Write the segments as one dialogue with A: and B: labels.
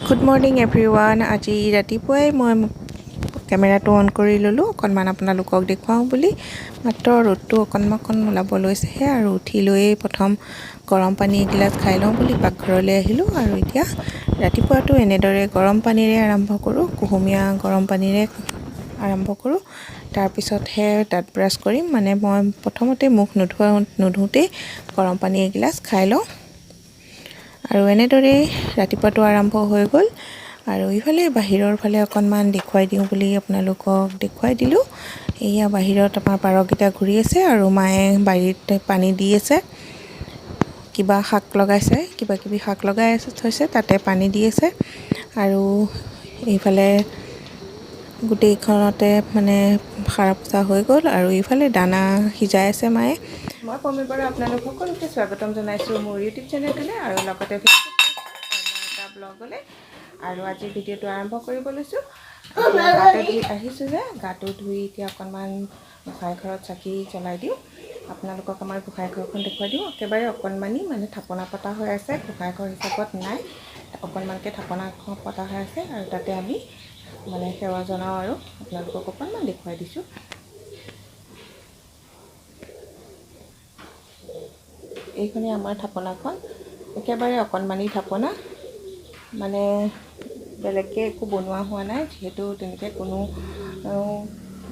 A: Good morning everyone. আজি ৰাতিপুৱাই মই কেমেৰাটো অন কৰি ল'লোঁ অকণমান আপোনালোকক দেখুৱাওঁ বুলি। মাত্ৰ ৰ'দটো অকণমান ওলাব লৈছেহে আৰু উঠি লৈয়ে প্ৰথম গৰম পানী এগিলাচ খাই লওঁ বুলি পাকঘৰলৈ আহিলোঁ। আৰু এতিয়া ৰাতিপুৱাটো এনেদৰে গৰম পানীৰে আৰম্ভ কৰোঁ, কুহুমীয়া গৰম পানীৰে আৰম্ভ কৰোঁ। তাৰপিছতহে দাঁত ব্ৰাছ কৰিম। মানে মই প্ৰথমতে মুখ নোধোওঁতেই গৰম পানী এগিলাচ খাই লওঁ। আৰু এনেদৰেই ৰাতিপুৱাটো আৰম্ভ হৈ গ'ল। আৰু ইফালে বাহিৰৰ ফালে অকণমান দেখুৱাই দিওঁ বুলি আপোনালোকক দেখুৱাই দিলোঁ। এয়া বাহিৰত আমাৰ পাৰকেইটা ঘূৰি আছে আৰু মায়ে বাৰীত পানী দি আছে। কিবা শাক লগাইছে, কিবা কিবি শাক লগাই থৈছে, তাতে পানী দি আছে। আৰু এইফালে গোটেইখনতে মানে সাৰা পোচা হৈ গ'ল। আৰু ইফালে দানা সিজাই আছে মায়ে। মই কমিৰ পৰা আপোনালোক সকলোকে স্বাগতম জনাইছোঁ মোৰ ইউটিউব চেনেলটোলৈ আৰু লগতে এটা ব্লগলৈ। আৰু আজিৰ ভিডিঅ'টো আৰম্ভ কৰিব লৈছোঁ। গাটো ধুই আহিছোঁ যে, গাটো ধুই এতিয়া অকণমান গোঁসাই ঘৰত চাকি জ্বলাই দিওঁ। আপোনালোকক আমাৰ গোঁসাই ঘৰখন দেখুৱাই দিওঁ। একেবাৰে অকণমানি মানে থাপনা পতা হৈ আছে, গোঁসাই ঘৰ হিচাপত নাই, অকণমানকৈ থাপনা পতা হৈ আছে। আৰু তাতে আমি মানে সেৱা জনাওঁ আৰু আপোনালোকক অকণমান দেখুৱাই দিছোঁ। এইখনেই আমাৰ থাপনাখন, একেবাৰে অকণমানি থাপনা। মানে বেলেগকৈ একো বনোৱা হোৱা নাই, যিহেতু তেনেকৈ কোনো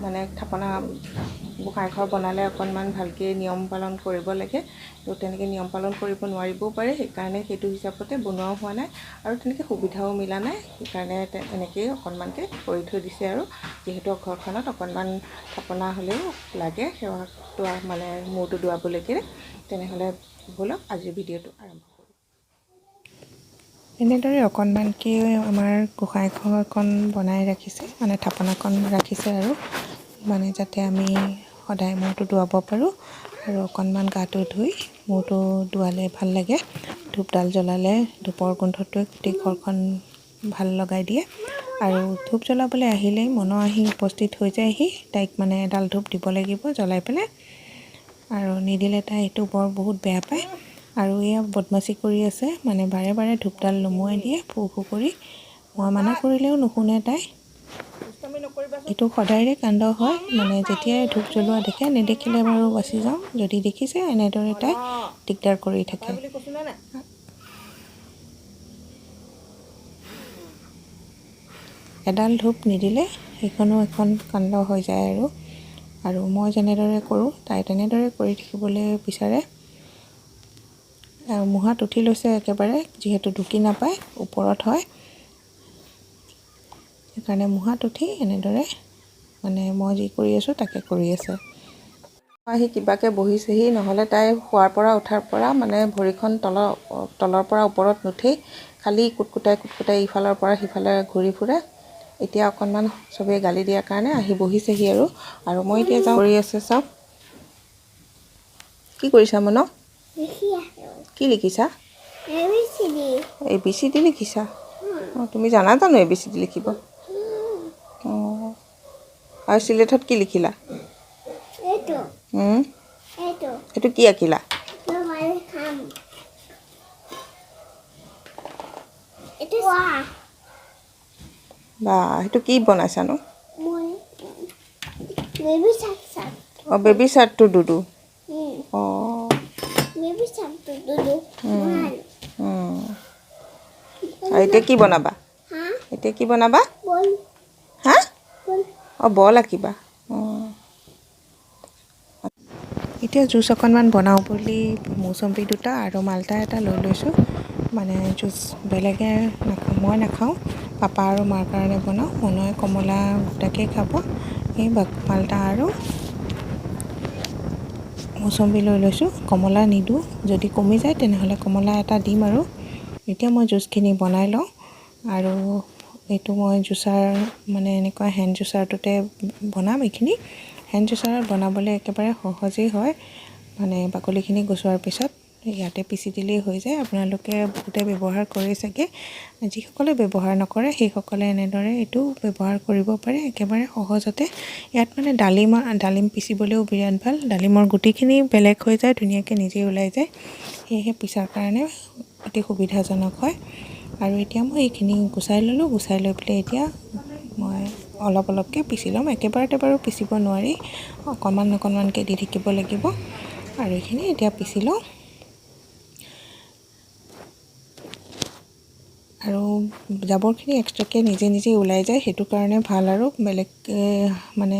A: মানে থাপনা গোঁসাই ঘৰ বনালে অকণমান ভালকৈ নিয়ম পালন কৰিব লাগে। তো তেনেকৈ নিয়ম পালন কৰিব নোৱাৰিবও পাৰে, সেইকাৰণে সেইটো হিচাপতে বনোৱাও হোৱা নাই। আৰু তেনেকৈ সুবিধাও মিলা নাই, সেইকাৰণে এনেকৈয়ে অকণমানকৈ কৰি থৈ দিছে। আৰু যিহেতু ঘৰখনত অকণমান থাপনা হ'লেও লাগে সেৱাটো মানে মূৰটো ধুৱাবলৈকে, তেনেহ'লে ব'লক আজিৰ ভিডিঅ'টো আৰম্ভ কৰোঁ। এনেদৰে অকণমানকৈ আমাৰ গোঁসাই ঘৰখন বনাই ৰাখিছে, মানে থাপনাখন ৰাখিছে আৰু মানে যাতে আমি সদায় মূৰটো ধুৱাব পাৰোঁ। আৰু অকণমান গাটো ধুই মূৰটো ধুৱালে ভাল লাগে। ধূপডাল জ্বলালে ধূপৰ গোন্ধটোৱে গোটেই ঘৰখন ভাল লগাই দিয়ে। আৰু ধূপ জ্বলাবলৈ আহিলেই মনৰ আহি উপস্থিত হৈ যায়হি, তাইক মানে এডাল ধূপ দিব লাগিব জ্বলাই পেলাই। আৰু নিদিলে তাই এইটো বহুত বেয়া পায়। আৰু এয়া বদমাচি কৰি আছে, মানে বাৰে বাৰে ধূপডাল নুমুৱাই দিয়ে ফু ফু কৰি। মই মানা কৰিলেও নুশুনে তাই। এইটো সদায়ৰে কাণ্ড হয়, মানে যেতিয়াই ধূপ জ্বলোৱা দেখে, নেদেখিলে বাৰু বাচি যাওঁ, যদি দেখিছে এনেদৰে তাই দিগদাৰ কৰি থাকে। এডাল ধূপ নিদিলে সেইখনো এখন কাণ্ড হৈ যায়। আৰু মই যেনেদৰে কৰোঁ তাই তেনেদৰে কৰি থাকিবলৈ বিচাৰে। আৰু মুহাত উঠি লৈছে একেবাৰে, যিহেতু ঢুকি নাপায় ওপৰত হয়, সেইকাৰণে মুহাত উঠি এনেদৰে মানে মই যি কৰি আছোঁ তাকে কৰি আছে। আহি কিবাকৈ বহিছেহি, নহ'লে তাই শোৱাৰ পৰা উঠাৰ পৰা মানে ভৰিখন তলৰ পৰা ওপৰত নুঠেই, খালি কুটকুটাই ইফালৰ পৰা সিফালে ঘূৰি ফুৰে। এতিয়া অকণমান চবেই গালি দিয়াৰ কাৰণে আহি বহিছেহি। আৰু মই এতিয়া যাওঁ কৰি আছে চাওক। কি কৰিছা মন? কি লিখিছা? ABCD লিখিছা? অঁ, তুমি জানা জানো ABCD লিখিব? অঁ, আৰু চিলেটত কি লিখিলা? এইটো কি আঁকিলা? বা, সেইটো কি বনাইছানো? অঁ, বেবী চাৰ্টটো দুডু। অঁ, আৰু এতিয়া কি বনাবা? এতিয়া কি বনাবা? হা? অঁ, বল আঁকিবা। অঁ, এতিয়া জুচ অকণমান বনাওঁ বুলি মৌচম্বী দুটা আৰু মাল্টা এটা লৈ লৈছোঁ। মানে জুচ বেলেগে মই নাখাওঁ, পাপা আৰু মাৰ কাৰণে বনাওঁ। মনোৱে কমলা গোটাকেই খাব। এই মাল্টা আৰু মৌচম্বী লৈ লৈছোঁ। কমলা নিদিওঁ, যদি কমি যায় তেনেহ'লে কমলা এটা দিম। আৰু এতিয়া মই জুচখিনি বনাই লওঁ। আৰু এইটো মই জুচাৰ মানে এনেকুৱা হেণ্ড জুচাৰটোতে বনাম। এইখিনি হেণ্ড জুচাৰত বনাবলৈ একেবাৰে সহজেই হয়, মানে বাকলিখিনি গুচোৱাৰ পিছত ইয়াতে পিচি দিলেই হৈ যায়। আপোনালোকে বহুতে ব্যৱহাৰ কৰে চাগে, যিসকলে ব্যৱহাৰ নকৰে সেইসকলে এনেদৰে এইটো ব্যৱহাৰ কৰিব পাৰে একেবাৰে সহজতে। ইয়াত মানে ডালিম পিচিবলৈও বিৰাট ভাল। ডালিমৰ গুটিখিনি বেলেগ হৈ যায়, ধুনীয়াকৈ নিজেই ওলাই যায়, সেয়েহে পিছাৰ কাৰণে অতি সুবিধাজনক হয়। আৰু এতিয়া মই এইখিনি গুচাই ল'লোঁ। গুচাই লৈ পেলাই এতিয়া মই অলপ অলপকৈ পিচি ল'ম। একেবাৰতে বাৰু পিচিব নোৱাৰি, অকণমান অকণমানকৈ দি থাকিব লাগিব। আৰু এইখিনি এতিয়া পিচি লওঁ। আৰু জাবৰখিনি এক্সট্ৰাকৈ নিজে নিজে ওলাই যায়, সেইটো কাৰণে ভাল। আৰু বেলেগকৈ মানে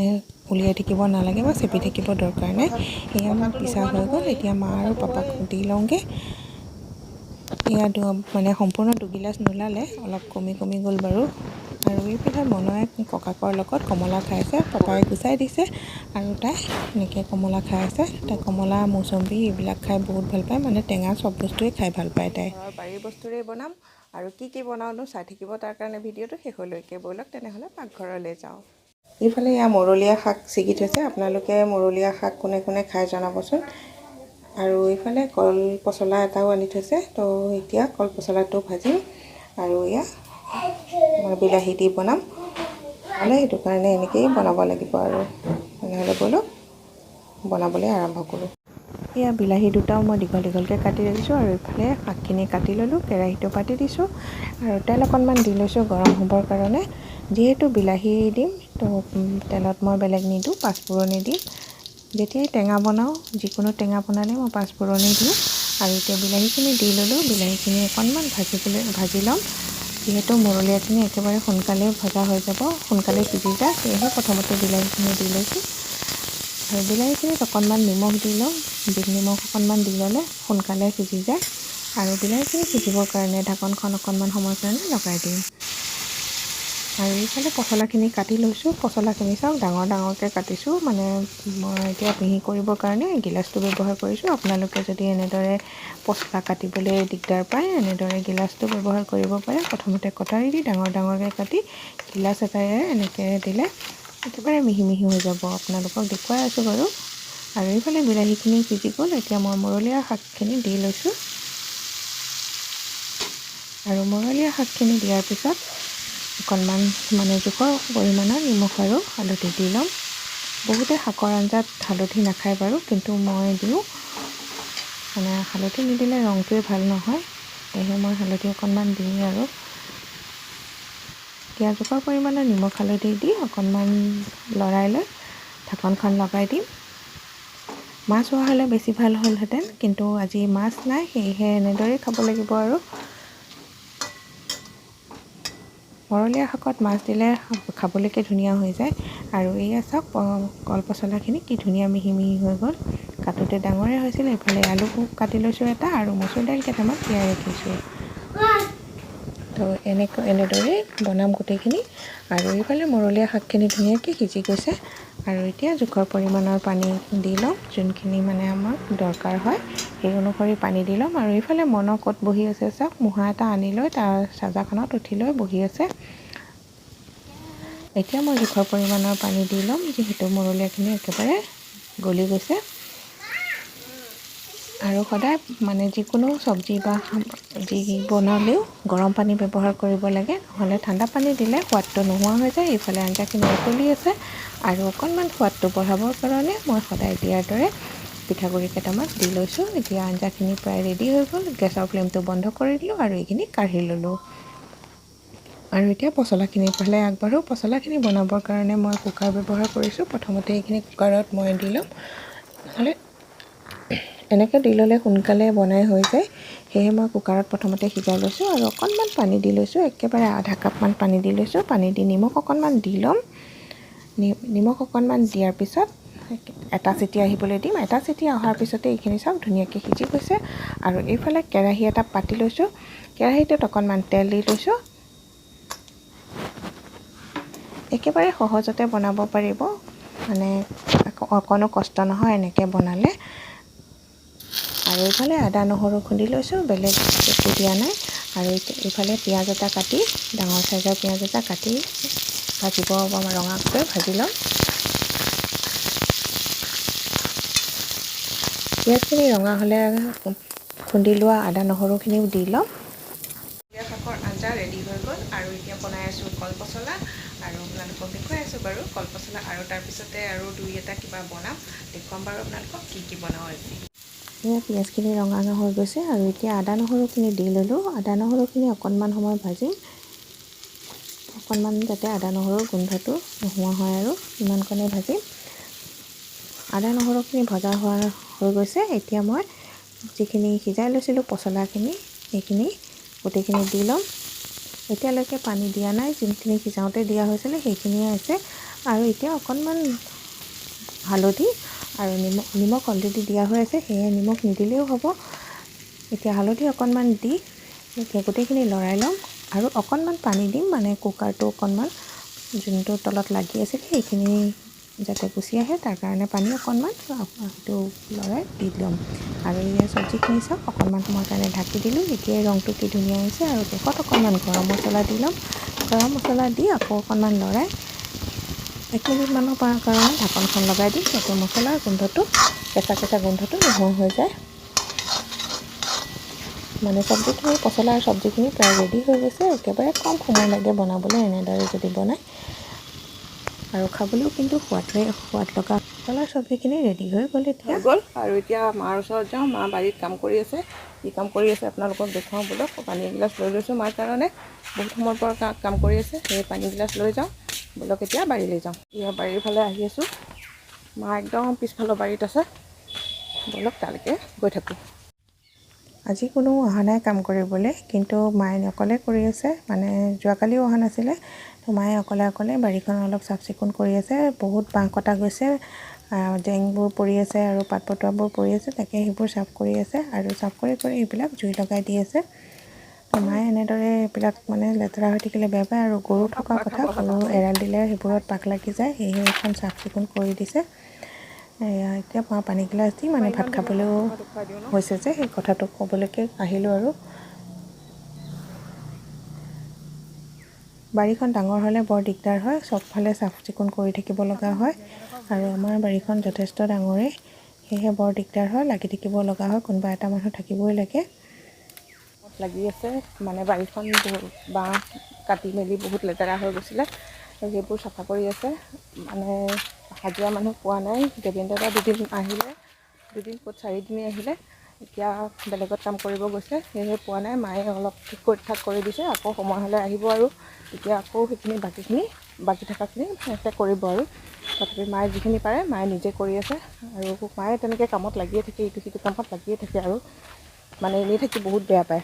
A: উলিয়াই থাকিব নালাগে বা চেপি থাকিব দৰকাৰ নাই। এয়া মোৰ পিছা হৈ গ'ল। এতিয়া মা আৰু পাপাক দি লওঁগৈ। এয়া মানে সম্পূৰ্ণ দুগিলাচ নোলালে, অলপ কমি কমি গ'ল বাৰু। আৰু এইফালে মনয়ে ককাকৰ লগত কমলা খাই আছে। পাপাই গুচাই দিছে আৰু তাই এনেকৈ কমলা খাই আছে। তাই কমলা, মৌচম্বী এইবিলাক খাই বহুত ভাল পায়, মানে টেঙা চব বস্তুৱেই খাই ভাল পায় তাই। ঘৰৰ বাৰীৰ বস্তুৰেই বনাম আৰু কি বনাওঁনো চাই থাকিব, তাৰ কাৰণে ভিডিঅ'টো শেষলৈকে। ব'লক তেনেহ'লে পাকঘৰলৈ যাওঁ। এইফালে এয়া মৰলীয়া শাক ছিগি থৈছে। আপোনালোকে মৰলীয়া শাক কোনে কোনে খাই জনাবচোন। আৰু এইফালে কল পচলা এটাও আনি থৈছে। তো এতিয়া কল পচলাটো ভাজিম আৰু এয়া মই বিলাহী দি বনাম। নহ'লে সেইটো কাৰণে এনেকৈয়ে বনাব লাগিব। আৰু তেনেহ'লে ব'লক বনাবলৈ আৰম্ভ কৰোঁ। এয়া বিলাহী দুটাও মই দীঘল দীঘলকৈ কাটি ৰাখিছোঁ। আৰু এইফালে শাকখিনি কাটি ল'লোঁ। কেৰাহীটো পাতি দিছোঁ আৰু তেল অকণমান দি লৈছোঁ গৰম হ'বৰ কাৰণে। যিহেতু বিলাহী দিম, তো তেলত মই বেলেগ নিদিওঁ, পাঁচফোৰণি দিম। যেতিয়াই টেঙা বনাওঁ, যিকোনো টেঙা বনালে মই পাঁচফোৰণি দিওঁ। আৰু এতিয়া বিলাহীখিনি দি ল'লোঁ। বিলাহীখিনি অকণমান ভাজি ল'ম। যিহেতু মৰলীয়াখিনি একেবাৰে সোনকালে ভজা হৈ যাব, সোনকালে সিজি যায়, সেয়েহে প্ৰথমতে বিলাহীখিনি দি লৈছোঁ। আৰু বিলাহীখিনিত অকণমান নিমখ দি লওঁ। নিমখ অকণমান দি ল'লে সোনকালে সিজি যায়। আৰু বিলাহীখিনি সিজিবৰ কাৰণে ঢাকনখন অকণমান সময়ৰ কাৰণে লগাই দিম। আৰু এইফালে পচলাখিনি কাটি লৈছোঁ। পচলাখিনি চাওক ডাঙৰ ডাঙৰকৈ কাটিছোঁ, মানে মই এতিয়া মিহি কৰিবৰ কাৰণে গিলাচটো ব্যৱহাৰ কৰিছোঁ। আপোনালোকে যদি এনেদৰে পচলা কাটিবলৈ দিগদাৰ পায়, এনেদৰে গিলাচটো ব্যৱহাৰ কৰিব পাৰে। প্ৰথমতে কটাৰী দি ডাঙৰ ডাঙৰকৈ কাটি গিলাচ এটাৰে এনেকৈ দিলে একেবাৰে মিহি মিহি হৈ যাব। আপোনালোকক দেখুৱাই আছোঁ বাৰু। আৰু এইফালে বিলাহীখিনি সিজি গ'ল। এতিয়া মই মৰলীয়া শাকখিনি দি লৈছোঁ। আৰু মৰলীয়া শাকখিনি দিয়াৰ পিছত অকণমান মানে জোখৰ পৰিমাণৰ নিমখ আৰু হালধি দি ল'ম। বহুতে শাকৰ আঞ্জাত হালধি নাখায় বাৰু, কিন্তু মই দিওঁ। মানে হালধি নিদিলে ৰংটোৱে ভাল নহয়, সেয়েহে মই হালধি অকণমান দিওঁ। আৰু এতিয়া জোখৰ পৰিমাণৰ নিমখ হালধি দি অকণমান লৰাই লৈ ঢাকনখন লগাই দিম। মাছ হোৱা হ'লে বেছি ভাল হ'লহেঁতেন, কিন্তু আজি মাছ নাই, সেয়েহে এনেদৰেই খাব লাগিব। আৰু মৰলীয়া শাকত মাছ দিলে খাবলৈকে ধুনীয়া হৈ যায়। আৰু এয়া চাওক কল পচলাখিনি কি ধুনীয়া মিহি মিহি হৈ গ'ল। কাটোতে ডাঙৰে হৈছিল। এইফালে আলু কাটি লৈছোঁ এটা, আৰু মচুৰ দাইল কেইটামান তিয়াই ৰাখিছোঁ। তো এনেদৰেই বনাম গোটেইখিনি। আৰু এইফালে মৰলীয়া শাকখিনি ধুনীয়াকৈ সিজি গৈছে। আৰু এতিয়া জোখৰ পৰিমাণৰ পানী দি ল'ম, যোনখিনি মানে আমাক দৰকাৰ হয় সেই অনুসৰি পানী দি ল'ম। আৰু এইফালে মন ক'ত বহি আছে চাওক, মুঢ়া এটা আনি লৈ তাৰ চাজাখনত উঠি লৈ বহি আছে। এতিয়া মই জোখৰ পৰিমাণৰ পানী দি ল'ম, যিহেতু মৰলীয়াখিনি একেবাৰে গলি গৈছে। আৰু সদায় মানে যিকোনো চব্জি বা যি বনালেও গৰম পানী ব্যৱহাৰ কৰিব লাগে, নহ'লে ঠাণ্ডা পানী দিলে সোৱাদটো নোহোৱা হৈ যায়। এইফালে আঞ্জাখিনি উতলি আছে, আৰু অকণমান সোৱাদটো বঢ়াবৰ কাৰণে মই সদায় দিয়াৰ দৰে পিঠাগুড়ি কেইটামান দি লৈছোঁ। এতিয়া আঞ্জাখিনি প্ৰায় ৰেডি হৈ গ'ল। গেছৰ ফ্লেমটো বন্ধ কৰি দিলোঁ আৰু এইখিনি কাঢ়ি ল'লোঁ। আৰু এতিয়া পচলাখিনিৰ ফালে আগবাঢ়োঁ। পচলাখিনি বনাবৰ কাৰণে মই কুকাৰ ব্যৱহাৰ কৰিছোঁ। প্ৰথমতে এইখিনি কুকাৰত মই দি ল'ম, নহ'লে এনেকৈ দি ল'লে সোনকালে বনাই হৈ যায়। সেয়ে মই কুকাৰত প্ৰথমতে সিজাই লৈছোঁ আৰু অকণমান পানী দি লৈছোঁ। একেবাৰে আধা কাপমান পানী দি লৈছোঁ। পানী দি নিমখ অকণমান দি ল'ম। নিমখ অকণমান দিয়াৰ পিছত এটা চিটি আহিবলৈ দিম। এটা চিটি অহাৰ পিছতে এইখিনি চাওক ধুনীয়াকৈ সিজি গৈছে। আৰু এইফালে কেৰাহী এটা পাতি লৈছোঁ। কেৰাহীটোত অকণমান তেল দি লৈছোঁ। একেবাৰে সহজতে বনাব পাৰিব, মানে অকণো কষ্ট নহয় এনেকৈ বনালে। আৰু এইফালে আদা নহৰু খুন্দি লৈছোঁ, বেলেগ একো দিয়া নাই। আৰু এইফালে পিঁয়াজ এটা কাটি, ডাঙৰ চাইজৰ পিঁয়াজ এটা কাটি ভাজিব ৰঙাকৈ ভাজি ল'ম। পিঁয়াজখিনি ৰঙা হ'লে খুন্দি লোৱা আদা নহৰুখিনিও দি ল'ম। মৰলীয়া শাকৰ আঞ্জা ৰেডি হৈ গ'ল। আৰু এতিয়া বনাই আছোঁ কল পচলা, আৰু আপোনালোকক দেখুৱাই আছোঁ বাৰু কল পচলা। আৰু তাৰপিছতে আৰু দুই এটা কিবা বনাম, দেখুৱাম বাৰু আপোনালোকক কি কি বনাওঁ আজি। এয়া পিঁয়াজখিনি ৰঙা হৈ গৈছে আৰু এতিয়া আদা নহৰুখিনি দি ল'লোঁ। আদা নহৰুখিনি অকণমান সময় ভাজিম, অকণমান যাতে আদা নহৰুৰ গোন্ধটো নোহোৱা হয় আৰু ইমানকণে ভাজিম। আদা নহৰুখিনি ভজা হৈ গৈছে। এতিয়া মই যিখিনি সিজাই লৈছিলোঁ পচলাখিনি সেইখিনি গোটেইখিনি দি ল'ম। এতিয়ালৈকে পানী দিয়া নাই, যোনখিনি সিজাওঁতে দিয়া হৈছিলে সেইখিনিয়ে আছে। আৰু এতিয়া অকণমান হালধি আৰু নিমখ অলৰেডি দিয়া হৈ আছে, সেয়ে নিমখ নিদিলেও হ'ব। এতিয়া হালধি অকণমান দি এতিয়া গোটেইখিনি লৰাই ল'ম আৰু অকণমান পানী দিম, মানে কুকাৰটো অকণমান যোনটো তলত লাগি আছিলে সেইখিনি যাতে গুচি আহে তাৰ কাৰণে পানী অকণমান সেইটো লৰাই দি ল'ম। আৰু এই চব্জিখিনি চাওক অকণমান সময়ৰ কাৰণে ঢাকি দিলোঁ। এতিয়া ৰংটো কি ধুনীয়া হৈছে। আৰু শেষত অকণমান গৰম মছলা দি ল'ম। গৰম মছলা দি আকৌ অকণমান লৰাই 1 মিনিটমানৰ কাৰণে ঢাকনখন লগাই দিম, যাতে মছলাৰ গোন্ধটো কেঁচা গোন্ধটো নোহোৱা হৈ যায়। মানে চব্জিখিনি পচলাৰ চব্জিখিনি প্ৰায় ৰেডি হৈ গৈছে। একেবাৰে কম সময় লাগে বনাবলৈ এনেদৰে যদি বনায়, আৰু খাবলৈও কিন্তু সোৱাদ লগা। পচলাৰ চব্জিখিনি ৰেডি হৈ গ'ল। এতিয়া আৰু এতিয়া মাৰ ওচৰত যাওঁ। মা বাৰীত কাম কৰি আছে। কি কাম কৰি আছে আপোনালোকক দেখুৱাওঁ বলক। পানী এগিলাচ লৈ লৈছোঁ মাৰ কাৰণে, বহুত সময়ৰ পৰা কাম কৰি আছে। সেই পানী গিলাচ লৈ যাওঁ বলক, এতিয়া বাৰীলৈ যাওঁ। এতিয়া বাৰীৰ ফালে আহি আছোঁ। মা একদম পিছফালৰ বাৰীত আছে, বলক তালৈকে গৈ থাকোঁ। আজি কোনো অহা নাই কাম কৰিবলৈ, কিন্তু মায়ে অকলে কৰি আছে। মানে যোৱাকালিও অহা নাছিলে, তো মায়ে অকলে বাৰীখন অলপ চাফ চিকুণ কৰি আছে। বহুত বাঁহ কটা গৈছে, জেংবোৰ পৰি আছে আৰু পাত পতোৱাবোৰ পৰি আছে, তাকে সেইবোৰ চাফ কৰি আছে। আৰু চাফ কৰি সেইবিলাক জুই লগাই দি আছে। তো মায়ে এনেদৰে এইবিলাক মানে লেতেৰা হৈ থাকিলে বেয়া পায়, আৰু গৰু থকা কথা, গৰু এৰাল দিলে সেইবোৰত পাক লাগি যায়, সেয়েহে এইখন চাফ চিকুণ কৰি দিছে। এতিয়া মা পানীগিলাচ দি মানে ভাত খাবলৈও হৈছে যে সেই কথাটো ক'বলৈকে আহিলোঁ। আৰু বাৰীখন ডাঙৰ হ'লে বৰ দিগদাৰ হয়, চবফালে চাফ চিকুণ কৰি থাকিব লগা হয়। আৰু আমাৰ বাৰীখন যথেষ্ট ডাঙৰেই, সেয়েহে বৰ দিগদাৰ হয়, লাগি থাকিব লগা হয়। কোনোবা এটা মানুহ থাকিবই লাগে। লাগি আছে মানে বাৰীখন বাঁহ কাটি মেলি বহুত লেতেৰা হৈ গৈছিলে, সেইবোৰ চাফা কৰি আছে। মানে হাজিৰা মানুহ পোৱা নাই। দেৱেন্দ্ৰ দা দুদিন আহিলে, দুদিন ক'ত 4 দিনেই আহিলে। এতিয়া বেলেগত কাম কৰিব গৈছে, সেয়েহে পোৱা নাই। মায়ে অলপ ঠিক কৰি দিছে। আকৌ সময় হ'লে আহিব আৰু তেতিয়া আকৌ সেইখিনি বাকী থকাখিনি শেষ কৰিব। আৰু তথাপি মায়ে যিখিনি পাৰে মায়ে নিজে কৰি আছে। আৰু মায়ে তেনেকৈ কামত লাগিয়ে থাকে, ইটো সিটো কামত লাগিয়ে থাকে। আৰু মানে এনেই থাকি বহুত বেয়া পায়।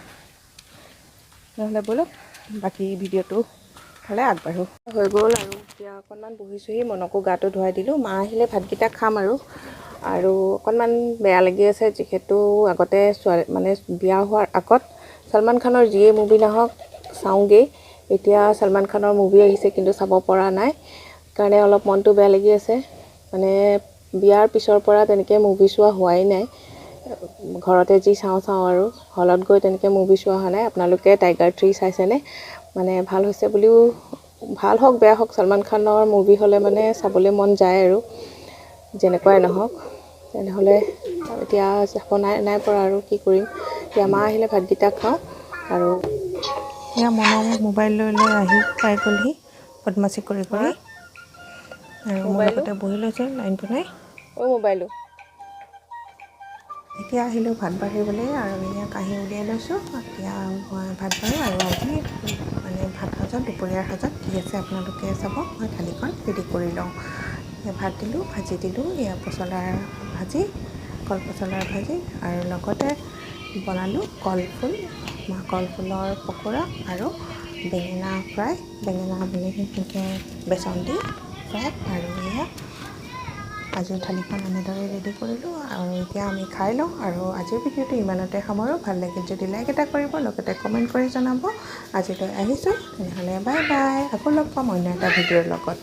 A: নহ'লে ব'লক বাকী ভিডিঅ'টো ফালে আগবাঢ়োঁ। হৈ গ'ল আৰু এতিয়া অকণমান বহিছোঁহি, মনকো গাটো ধুৱাই দিলোঁ। মা আহিলে ভাতকেইটা খাম। আৰু অকণমান বেয়া লাগি আছে, যিহেতু আগতে মানে বিয়া হোৱাৰ আগত ছলমান খানৰ যিয়ে মুভি নাহক চাওঁগেই। এতিয়া ছলমান খানৰ মুভি আহিছে, কিন্তু চাব পৰা নাই কাৰণে অলপ মনটো বেয়া লাগি আছে। মানে বিয়াৰ পিছৰ পৰা তেনেকৈ মুভি চোৱা হোৱাই নাই। ঘৰতে যি চাওঁ আৰু হলত গৈ তেনেকৈ মুভি চোৱা হোৱা নাই। আপোনালোকে টাইগাৰ 3 চাইছেনে? মানে ভাল হৈছে বুলিও, ভাল হওক বেয়া হওক, ছলমান খানৰ মুভি হ'লে মানে চাবলৈ মন যায়। আৰু যেনেকুৱাই নহওক, তেনেহ'লে এতিয়া চাব নাই পৰা আৰু কি কৰিম। এতিয়া মা আহিলে ভাতকেইটা খাওঁ। আৰু এয়া মনৰ মোবাইল লৈ আহি পাই গ'লহি বদমাচি কৰি। আৰু মোৰ লগতে বহি লৈছে, লাইনটো নাই। মোবাইলো এতিয়া আহিলোঁ ভাত বাঢ়িবলৈ, আৰু এয়া কাঁহী উলিয়াই লৈছোঁ। এতিয়া মই ভাত বাঢ়ো। আৰু আজি মানে ভাত সাজত, দুপৰীয়াৰ সাজত কি আছে আপোনালোকে চাব। মই থালিখন ৰেডি কৰি লওঁ। ভাত দিলোঁ, ভাজি দিলোঁ, এয়া পচলাৰ ভাজি, কলপচলাৰ ভাজি, আৰু লগতে বনালোঁ কলফুলৰ পকোৰা আৰু বেঙেনা ফ্ৰাই, বেঙেনা মানে সেনেকৈ বেচন দি ফ্ৰাই। আৰু এয়া আজিৰ থালিখন এনেদৰে ৰেডি কৰিলোঁ। আৰু এতিয়া আমি খাই লওঁ। আৰু আজিৰ ভিডিঅ'টো ইমানতে সামৰোঁ। ভাল লাগিল যদি লাইক এটা কৰিব, লগতে কমেণ্ট কৰি জনাব। আজিলৈ আহিছোঁ, তেনেহ'লে বাই বাই। আকৌ লগ পাম অন্য এটা ভিডিঅ'ৰ লগত।